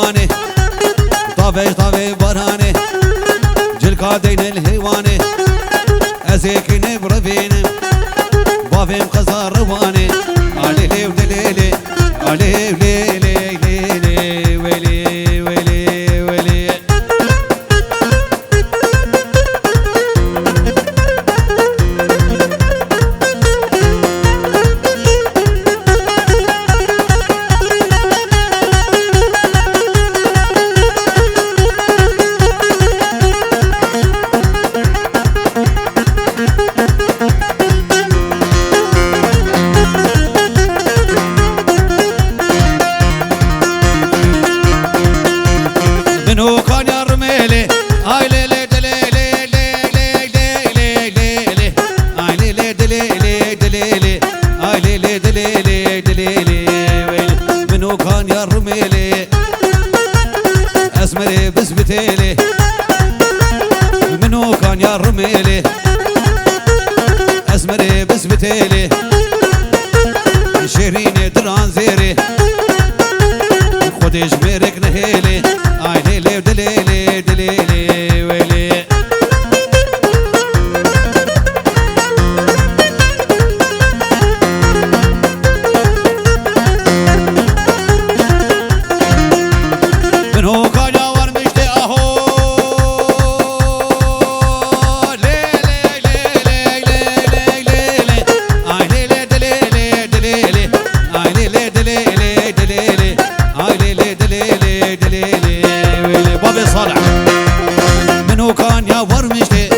الهيواني طافي برهاني جلكا دين الهيواني أزيكني برفيني بافي مخزر رواني علي لي ودليلي علي ليلي ليلي ويلي ويلي ويلي منو كان يا رميلي هاي ليلي دليلي ليلي ليلي ليلي هاي ليلي دليلي دليلي هاي ليلي دليلي دليلي منو كان يا رميلي اسمري بسبتيلي منو كان يا رميلي اسمري بسبتيلي شيريني دران زيري خدي جبيرك نهيلي آي ليلي ودليلي دليلي ويلي من هو كان ياور مشتي اهو ليلي ليلي ليلي ليلي آي ليلي دليلي دليلي آي ليلي دليلي دليلي آي ليلي دليلي دليلي بابي صالح منو كان يا ورمشتي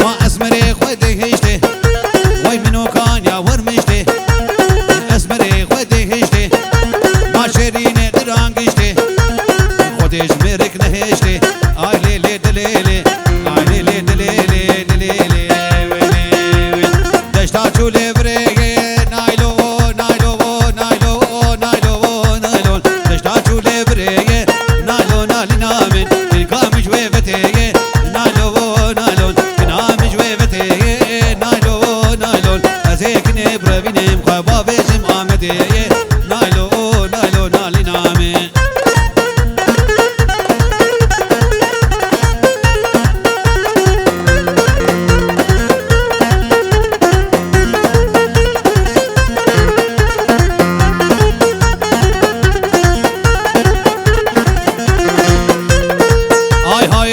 ما اسمري خدي هشتي وي منو كان يا ورمشتي اسمري خدي هشتي ما شيريني درانقشتي خدي جمرك نهشتي اي ليلي دليلي اي ليلي دليلي دليلي دشتا شولي بريغي نايلو نايلو نايلو نايلو نايلو دشتا شولي بريغي نايلو نالي نامن الكامج ويفتي نايلو نايلو كنامج ويفتي نايلو نايلو ازيكني بربيني مخبا بيجم آمدي نايلو نايلو نالي نامن هاي هاي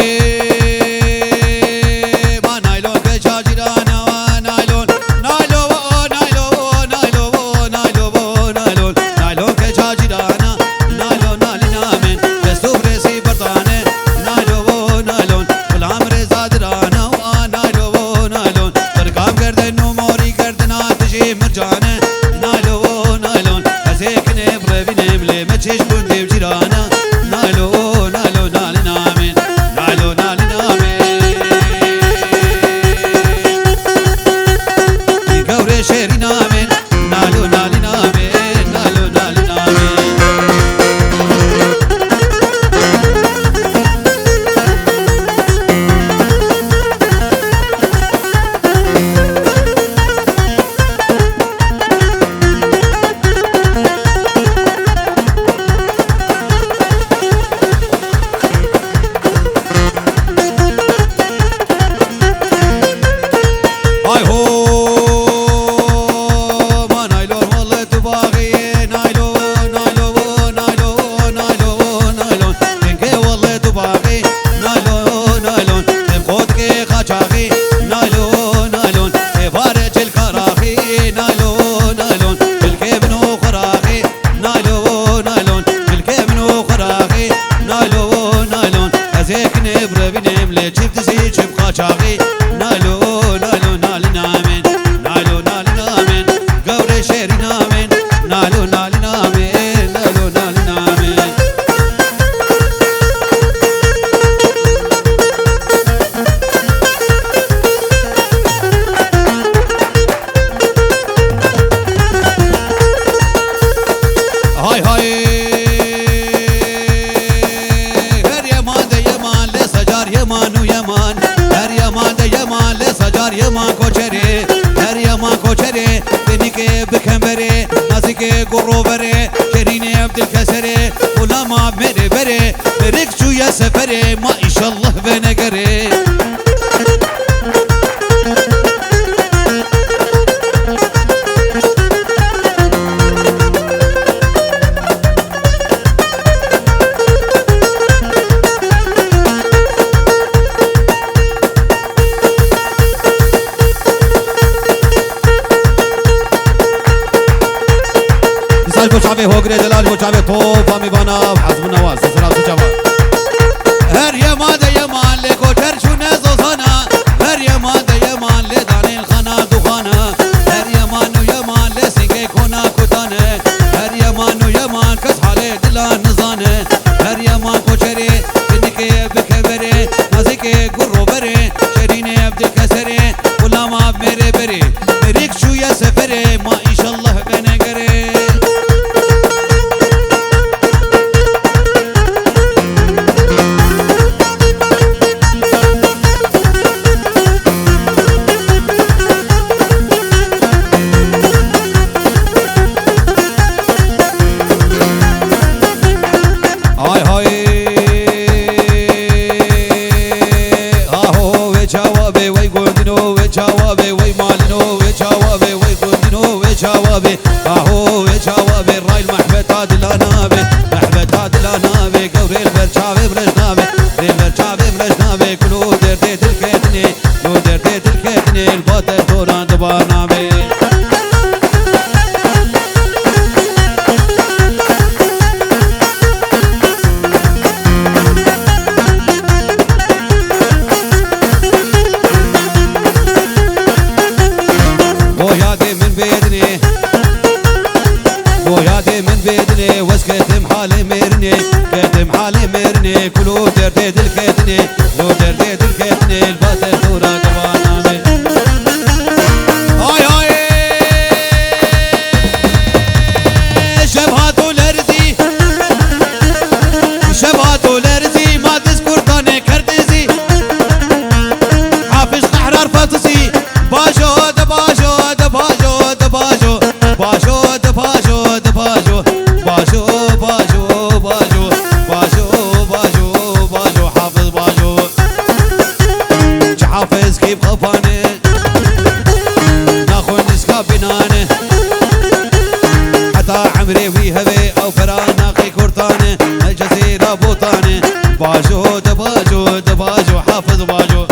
ما نايلون كشاجرانا نايلون نايلون نايلون نايلون نايلون نايلون نايلون كشاجرانا نايلون نالينا من دستور رسي بردانه نايلون نايلون بالعمر زادرانا نايلون نايلون برقام كردن وموري كردنا تجي مرجانه نايلون نايلون ازيكني بربيني ملي ما تشيش بندي بجيرانا نايلون نايلون نالينا من نايلو نالي نامي يقوري شيري نامي نالو نالي نامي نالو نالي نامي هاي هو ما نايلون والله تباغي نايلون نايلون نايلون نايلون نايلون تنكي والله تباغي نايلون نايلون تبخوتكي خاچاغي نايلون نايلون تبارج الكراخي نايلون نايلون بالكي منو خراخي نايلون نايلون بالكي منو خراخي نايلون نايلون ازيكني بربيني ملي جبت زي جب خاچاغي نايلون نايلون نالي نامن نايلو نالي نامن قوري شيري نامن نالو نالي نامن نالو نالي نامن هاي هاي هر يمان ده يمان لسجار يمان ويمان هر يمان ده يمان لسجار يمان كوچري هر يمان كوچري بنيكي بكمبري نازكي قروبري شريني عبد الكسري ولما بمري بري سفري ما إن شاء الله بنقري بوچابه هوگره دلال بوچابه توپ همی بانا حزب نواز سرال بوچابه هر يمان ده يمان لكوتر شونه زوزانا هر يمان ده يمان لداني الخنا دخانا هر يمان و يمان لسنگه كونا كتانه هر يمان و يمان كس حاله دلان نزانه هر يمان كوچره بنكه بكبره نازكه گرو بره شرينه عبد الكسره غلام اب میره بره مريك شو يا سفره ما ان شاء الله بنگره جوابي وي مالنو جوابي وي قندنو جوابي اهو جوابي راي المحبتات الانابي محبتات الانابي قوري البرشاوي برجنابي البرشاوي برجنابي كلو دردي تلكتني لو دردي تلكتني الباطل دوران دبانابي وسكتم حالي ميرني كتم حالي ميرني كلو دردي دلكتني لو دردي دلكتني الباطل دورا دبانامي هاي هاي شبهاتو لرزي شبهاتو لرزي ما تذكر تاني كردزي حافظ قحرار فاتسي باجو دباجو دباجو دباجو باجو دباجو دباجو باجو باجو باجو باجو باجو باجو حافظ باجو حافظ كيف خفاني ناخذ نسكا بنانه حتى عمري ويهبي او فراناقي كرتانه الجزيره بوطانه باجو دباجو دباجو حافظ باجو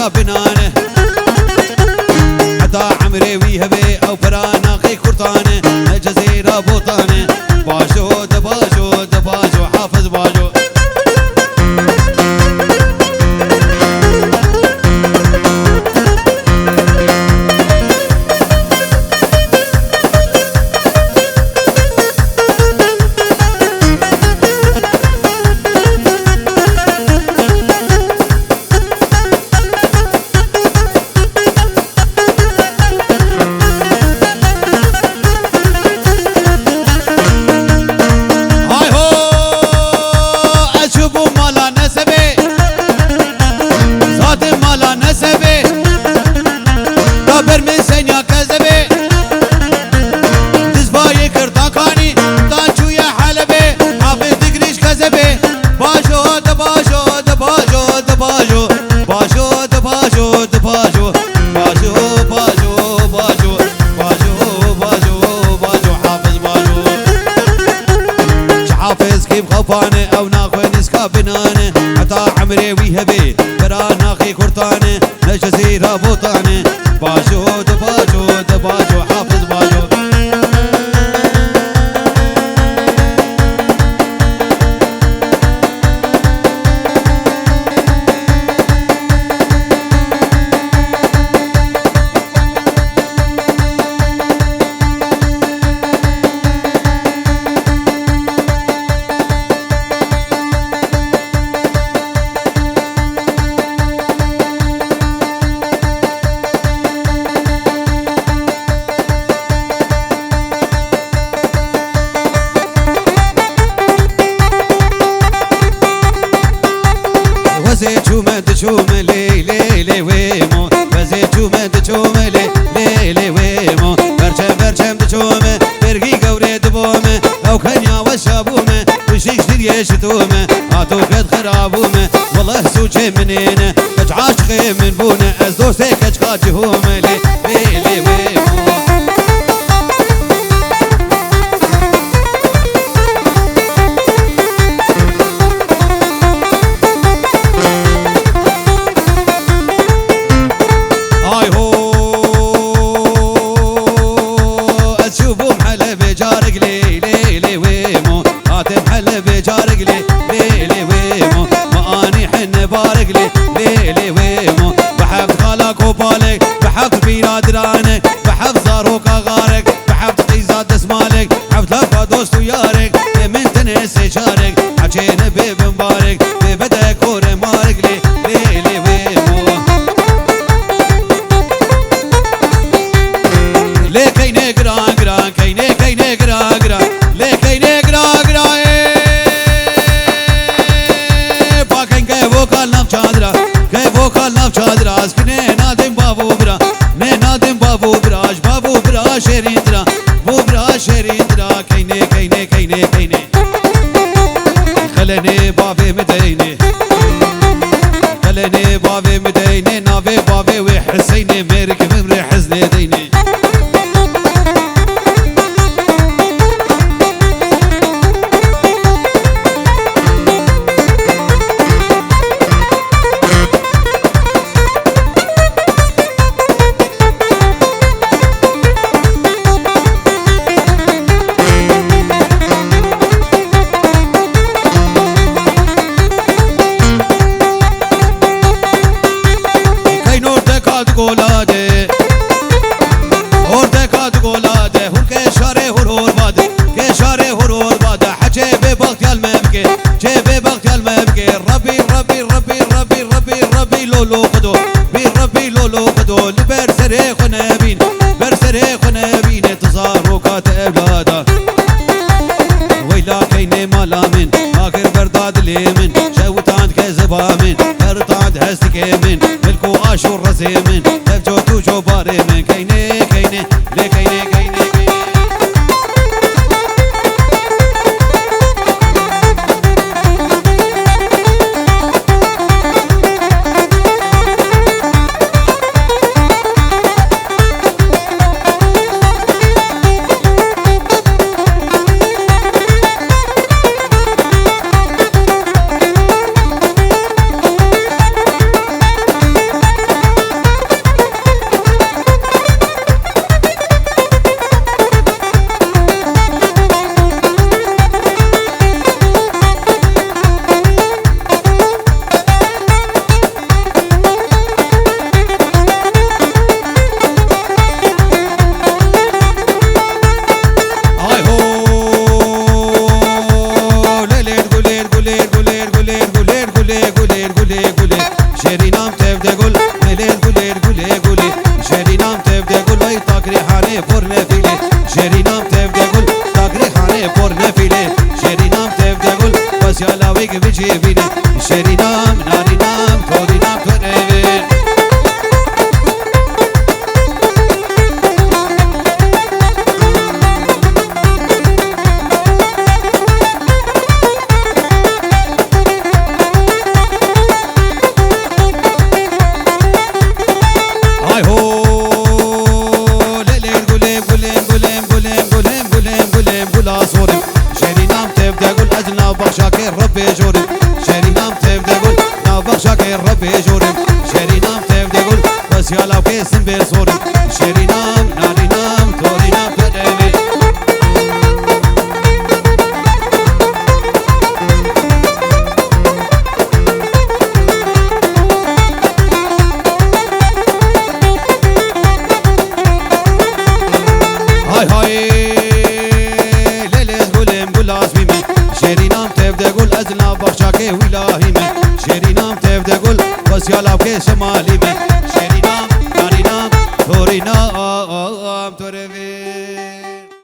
بنانه حتى عمري ويهبي او فراناقي كرتانه الجزيره بوطانه باجو دباجو دباجو حافظ باجو كرتانه حتى عمري ويهبي برانا خي كرتانه نجزيرة بوطانه باجو دباجو دباجو حافظ باجو وزي جومد جوملي ليلي ويمو وزي جومد جوملي ليلي ويمو برشم برشم دجومه برقي قوري دبومه او كنيا وشابومه وشيش ديشتومه هاتو قد خرابومه والله سوچه منينه كج عاشقي من بونه از دوستي كج قاجهومه ليلي ويمو جارق لي ليلي ويمو ما اني حن بارق لي ليلي ويمو بحفظ خالك وبالك بحفظ بيرادرانك بحفظ زاروك غارك بحفظ قيزات اسمالك بحفظ لفا دوست ويارك من تنسي شارك حجين بيب مبارك ببدك ور مارق لي ليلي ويمو لي كيني قران قران كيني قران قران لي كيني قران قران وكال ناف چادراز کنه نادم بابو برا نه نادم بابو براش بابو برا شیرین درا بو برا شیرین درا کینه کینه کینه کینه خلنه بابه مدینه خلنه بابه مدینه ناوه بابه و حسینه مرک ممر حزن دینه گولاده اردکات گولاده هر که شاره هر باده که شاره هر باده حجه به وقت المبکه چه به وقت المبکه ربی ربی ربی ربی ربی ربی لولو خدو بی ربی لولو خدو لبر سره خونه بین بر سره خونه بین تزاروکات اولادا ویلا کینه مالا من آخر برداد لیمن شوتاند که زبامن هرتاند هست که من ملکو آشور رزیمن تفجو تو جو باره من کینه کینه لی کینه کینه شرینام تفده گل ملل گلر گله گلی شرینام تفده گل وی تاکری خانه پر نفیله شرینام تفده گل تاکری خانه پر نفیله شرینام تفده گل بس یالاوی که بچی بینه شرینام نارینام تودینام کنه شرینام تفده گل اجنا بخشا که رب جورم شرینام ربي جورم شرينام تفدقول بس يالاو كيسن بصورم شرينام نارينام تورينام تدمي هاي هاي ليلة قولم قول عزمي شرينام تفدقول أزلنا بخشاكي ولاهي شرينام تفدقول بس يالاو كيس مالي شرينام نارينام تورينام تورينام